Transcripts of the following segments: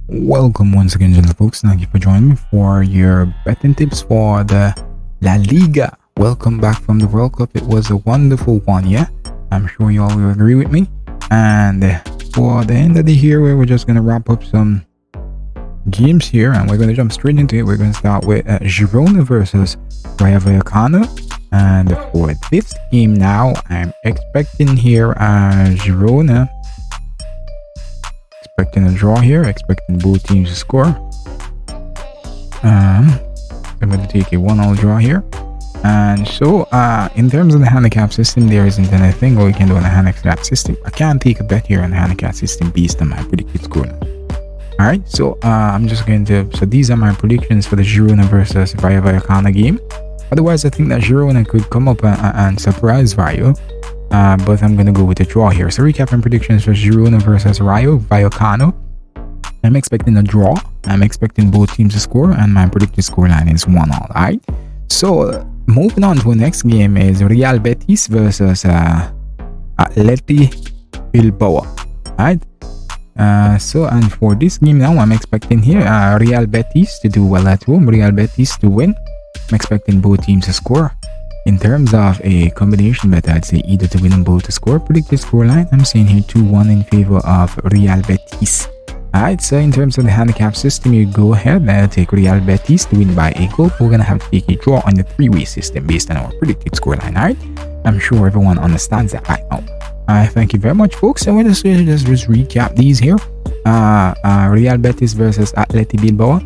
Welcome once again, gentle folks. Thank you for joining me for your betting tips for the La Liga. Welcome back from the World Cup. It was a wonderful one, yeah? I'm sure you all will agree with me. And for the end of the year, we're just going to wrap up some games here, and we're going to jump straight into it. We're going to start with Girona versus Rayo Vallecano. And for this game now, I'm expecting here Girona. Expecting a draw here, expecting both teams to score. I'm going to take a 1-all draw here. And so, in terms of the handicap system, there isn't anything we can do on the handicap system. I can't take a bet here on the handicap system based on my predicted score. Alright, so I'm just going to. So, these are my predictions for the Girona versus Rayo Vallecano game. Otherwise, I think that Girona could come up and surprise Rayo. But I'm going to go with a draw here. So recapping predictions for Girona versus Rayo Vallecano. I'm expecting a draw. I'm expecting both teams to score, and my predicted scoreline is 1-all. Alright. So moving on to the next game is Real Betis versus Atleti Bilbao. Alright. So and for this game now, I'm expecting here Real Betis to do well at home. Real Betis to win. I'm expecting both teams to score. In terms of a combination bet, I'd say either to win and both to score. Predicted scoreline, I'm saying here 2-1 in favor of Real Betis. Alright, so in terms of the handicap system, you go ahead and take Real Betis to win by a goal. We're going to have to take a draw on the three-way system based on our predicted scoreline. Alright, I'm sure everyone understands that right now. Thank you very much, folks. So we'll just recap these here. Real Betis versus Atleti Bilbao.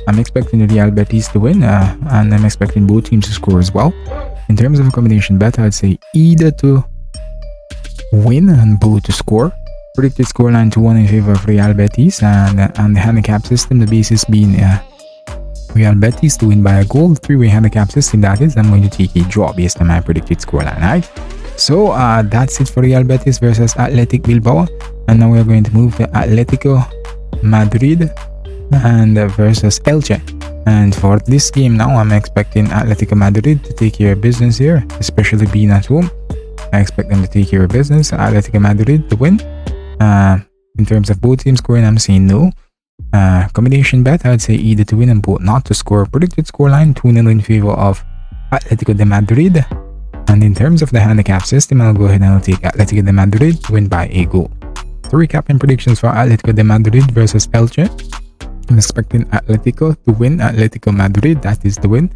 I'm expecting the Real Betis to win, and I'm expecting both teams to score as well. In terms of a combination bet, I'd say either to win and both to score. Predicted scoreline 2-1 in favor of Real Betis, and the handicap system, the basis being Real Betis to win by a goal. The three-way handicap system, that is, I'm going to take a draw based on my predicted scoreline. Right? So that's it for Real Betis versus Athletic Bilbao, and now we're going to move to Atletico Madrid and versus Elche. And for this game now, I'm expecting Atletico Madrid to take care of business here, especially being at home. I expect them to take care of business. Atletico Madrid to win. In terms of both teams scoring, I'm saying no. Combination bet, I'd say either to win and both not to score. Predicted scoreline 2-0 in favor of Atletico de Madrid. And in terms of the handicap system, I'll go ahead and I'll take Atletico de Madrid to win by a goal. So recapping predictions for Atletico de Madrid versus Elche. I'm expecting Atletico to win. Atletico Madrid, that is the win.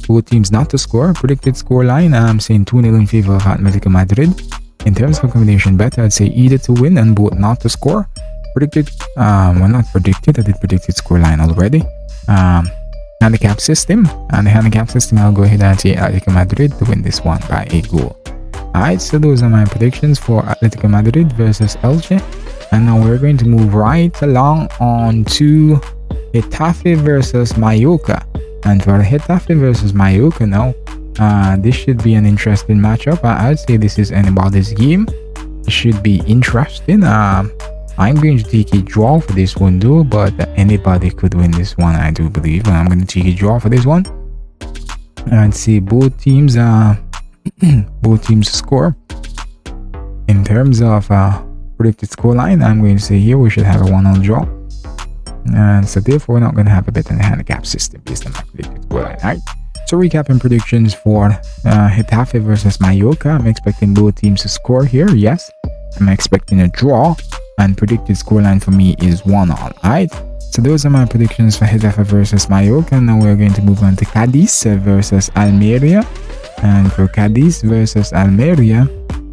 Both teams not to score. Predicted scoreline, I'm saying 2-0 in favor of Atletico Madrid. In terms of combination bet, I'd say either to win and both not to score. Predicted, well, not predicted, I did predicted scoreline already. Handicap system, and the handicap system, I'll go ahead and say Atletico Madrid to win this one by a goal. Alright, so those are my predictions for Atletico Madrid versus Elche. And now we're going to move right along on to Getafe versus Mallorca. And for Getafe versus Mallorca now, this should be an interesting matchup. I'd say this is anybody's game. It should be interesting. I'm going to take a draw for this one though, but anybody could win this one, I do believe. I'm going to take a draw for this one. I'd say both teams both teams score. In terms of predicted scoreline, I'm going to say here we should have a 1-all draw. And so therefore, we're not going to have a bet on the handicap system based on my predicted scoreline. Alright. So recapping predictions for Getafe versus Mallorca. I'm expecting both teams to score here. Yes. I'm expecting a draw. And predicted scoreline for me is 1-all. Alright. So those are my predictions for Getafe versus Mallorca. Now we're going to move on to Cadiz versus Almeria. And for Cadiz versus Almeria,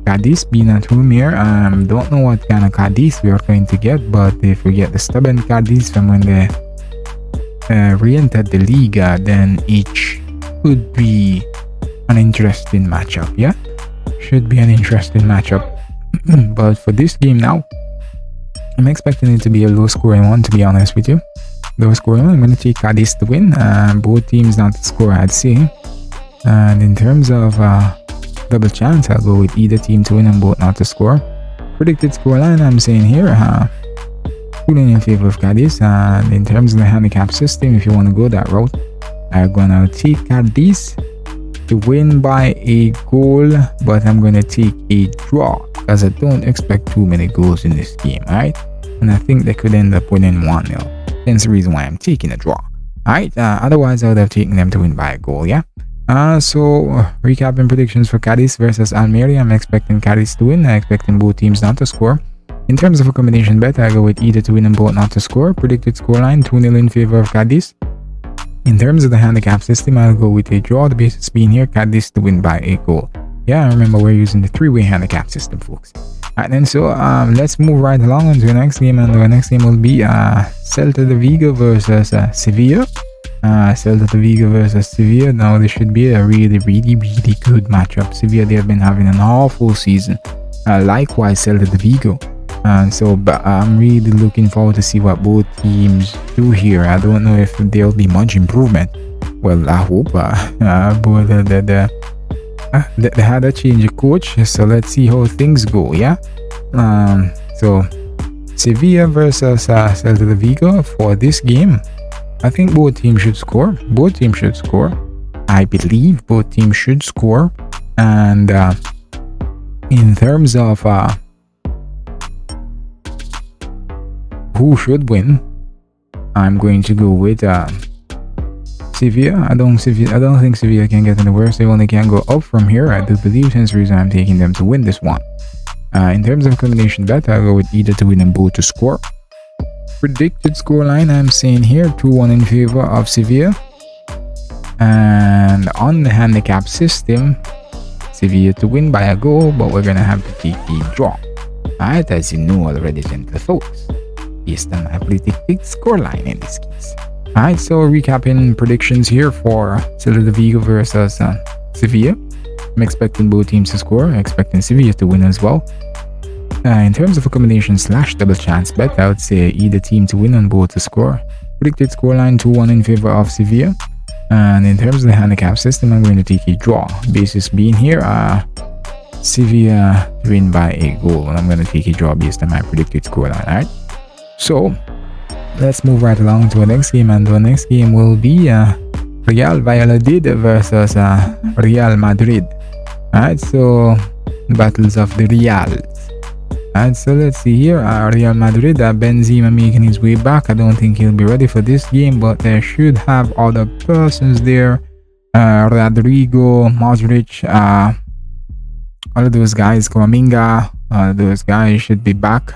Cadiz being at home here, don't know what kind of Cadiz we are going to get, but if we get the stubborn Cadiz from when they re-entered the Liga, then it could be an interesting matchup. Yeah, should be an interesting matchup. But for this game now, I'm expecting it to be a low scoring one, to be honest with you. Low scoring one, I'm going to take Cadiz to win. Both teams not to score, I'd say. And in terms of double chance, I'll go with either team to win and both not to score. Predicted scoreline, I'm saying here, 2-0 in favor of Cadiz. And in terms of the handicap system, if you want to go that route, I'm gonna take Cadiz to win by a goal, but I'm gonna take a draw because I don't expect too many goals in this game. Alright, and I think they could end up winning 1-0. That's the reason why I'm taking a draw. Alright, otherwise I would have taken them to win by a goal, yeah? Recapping predictions for Cadiz versus Almeria. I'm expecting Cadiz to win. I'm expecting both teams not to score. In terms of a combination bet, I go with either to win and both not to score. Predicted scoreline 2-0 in favor of Cadiz. In terms of the handicap system, I'll go with a draw. The basis being here, Cadiz to win by a goal. Yeah, remember we're using the three-way handicap system, folks. Alright then, so let's move right along on to the next game, and the next game will be Celta de Vigo versus Sevilla. Celta de Vigo versus Sevilla. Now this should be a really good matchup. Sevilla, they have been having an awful season. Likewise, Celta de Vigo. But I'm really looking forward to see what both teams do here. I don't know if there'll be much improvement. Well, I hope. But they had a change of coach, so let's see how things go. Yeah. So Sevilla versus Celta de Vigo for this game. I think both teams should score. I believe both teams should score. And in terms of who should win, I'm going to go with Sevilla. I don't think Sevilla can get any worse. They only can go up from here. I do believe, since the reason I'm taking them to win this one. In terms of combination bet, I'll go with either to win and both to score. Predicted scoreline, I'm saying here 2-1 in favor of Sevilla. And on the handicap system, Sevilla to win by a goal, but we're gonna have to take a draw. Alright, as you know already, gentle folks, based on my predicted scoreline in this case. Alright, so recapping predictions here for Celta de Vigo versus Sevilla. I'm expecting both teams to score. I'm expecting Sevilla to win as well. In terms of a combination / double chance bet, I would say either team to win and both to score. Predicted scoreline 2-1 in favor of Sevilla. And in terms of the handicap system, I'm going to take a draw. Basis being here, Sevilla to win by a goal, and I'm going to take a draw based on my predicted scoreline. Alright, so let's move right along to the next game, and the next game will be Real Valladolid versus Real Madrid. Alright, so battles of the Reals. Alright, so let's see here. Real Madrid, Benzema making his way back. I don't think he'll be ready for this game, but they should have other persons there. Rodrigo, Modric, all of those guys, Camavinga, those guys should be back.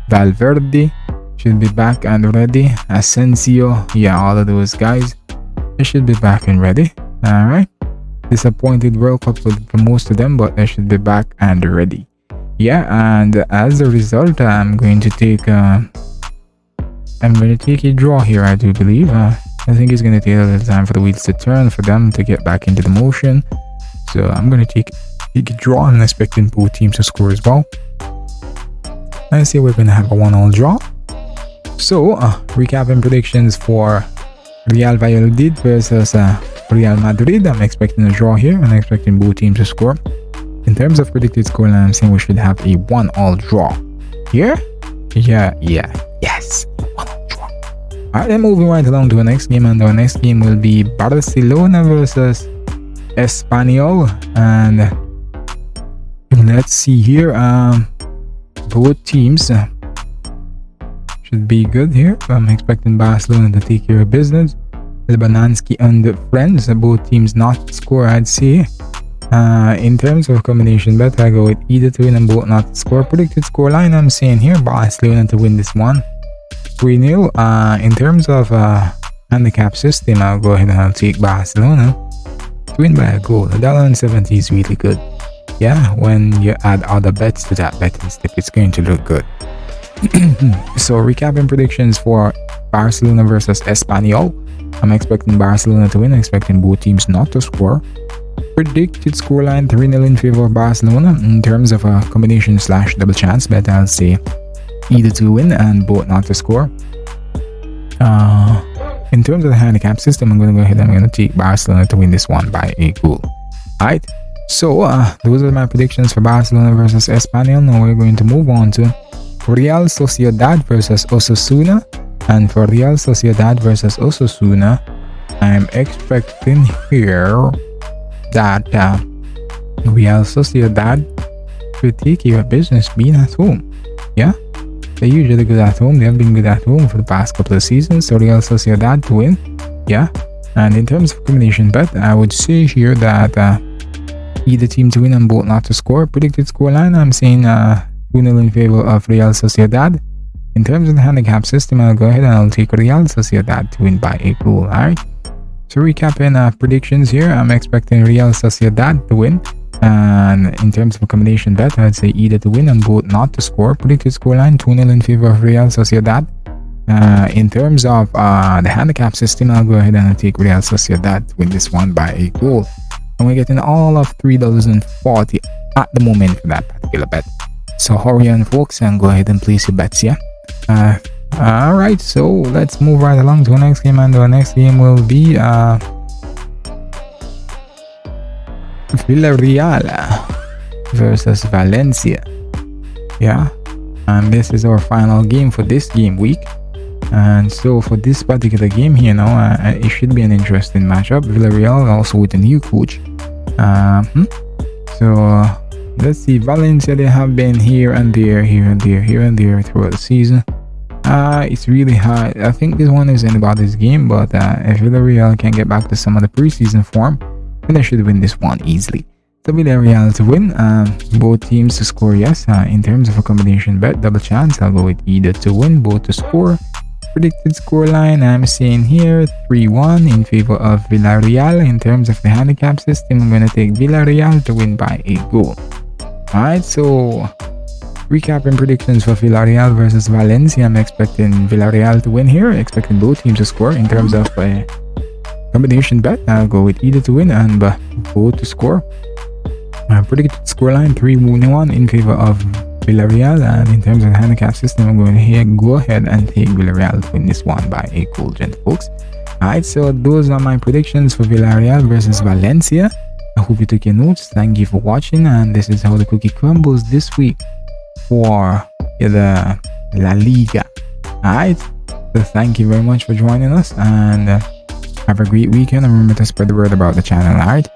Valverde should be back and ready. Asensio, yeah, all of those guys, they should be back and ready. Alright, disappointed World Cup for most of them, but they should be back and ready. Yeah, and as a result, I'm going to take a draw here, I do believe. I think it's going to take a little time for the wheels to turn for them to get back into the motion. So I'm going to take a draw, and I'm expecting both teams to score as well. I see we're going to have a 1-1 draw. So, recapping predictions for Real Valladolid versus Real Madrid. I'm expecting a draw here, and I'm expecting both teams to score. In terms of predicted scoreline, I'm saying we should have a 1-1 draw. Here? Yeah. Yes, 1-1 draw. Alright, then moving right along to the next game, and our next game will be Barcelona versus Espanyol. And let's see here. Both teams should be good here. I'm expecting Barcelona to take care of business. Lebanonski and friends, both teams not score, I'd say. In terms of combination bet, I go with either to win and both not to score. Predicted scoreline, I'm saying here Barcelona to win this one 3-0. In terms of handicap system, I'll go ahead and I'll take Barcelona to win by a goal. $1.70 is really good. Yeah, when you add other bets to that betting slip, it's going to look good. So recapping predictions for Barcelona versus Espanyol. I'm expecting Barcelona to win. I'm expecting both teams not to score. Predicted scoreline 3-0 in favor of Barcelona. In terms of a combination / double chance bet, I'll say either to win and both not to score. In terms of the handicap system, I'm going to go ahead and I'm going to take Barcelona to win this one by a goal. Alright, so those are my predictions for Barcelona versus Espanyol. Now we're going to move on to Real Sociedad versus Osasuna. And for Real Sociedad versus Osasuna, I'm expecting here that Real Sociedad should take care of business being at home. Yeah, They're usually good at home. They have been good at home for the past couple of seasons. So Real Sociedad to win. Yeah. And in terms of combination bet, I would say here that either team to win and both not to score. Predicted scoreline, I'm saying 2-0 in favor of Real Sociedad. In terms of the handicap system, I'll go ahead and I'll take Real Sociedad to win by a goal. Alright. So recapping predictions here, I'm expecting Real Sociedad to win. And in terms of a combination bet, I'd say either to win and both not to score. Predicted scoreline 2-0 in favor of Real Sociedad. In terms of the handicap system, I'll go ahead and I'll take Real Sociedad to win this one by a goal. And we're getting all of $3.40 at the moment for that particular bet. So hurry on, folks, and go ahead and place your bets, yeah? Alright, so let's move right along to our next game, and our next game will be Villarreal versus Valencia. Yeah, and this is our final game for this game week. And so for this particular game here, it should be an interesting matchup. Villarreal also with a new coach. So let's see. Valencia, they have been here and there throughout the season. It's really hard. I think this one isn't about this game, but if Villarreal can get back to some of the preseason form, then they should win this one easily. So Villarreal to win, both teams to score, yes. In terms of a combination bet, double chance, I'll go with either to win, both to score. Predicted scoreline, I'm saying here 3-1 in favor of Villarreal. In terms of the handicap system, I'm going to take Villarreal to win by a goal. Alright, so recapping predictions for Villarreal versus Valencia, I'm expecting Villarreal to win here, expecting both teams to score. In terms of a combination bet, I'll go with either to win and both to score. Predicted scoreline 3-1 in favor of Villarreal, and in terms of the handicap system, I'm going to go ahead and take Villarreal to win this one by a goal, folks. Alright, so those are my predictions for Villarreal versus Valencia. I hope you took your notes. Thank you for watching, and this is how the cookie crumbles this week for the La Liga. Alright, so thank you very much for joining us, and have a great weekend, and remember to spread the word about the channel. Alright.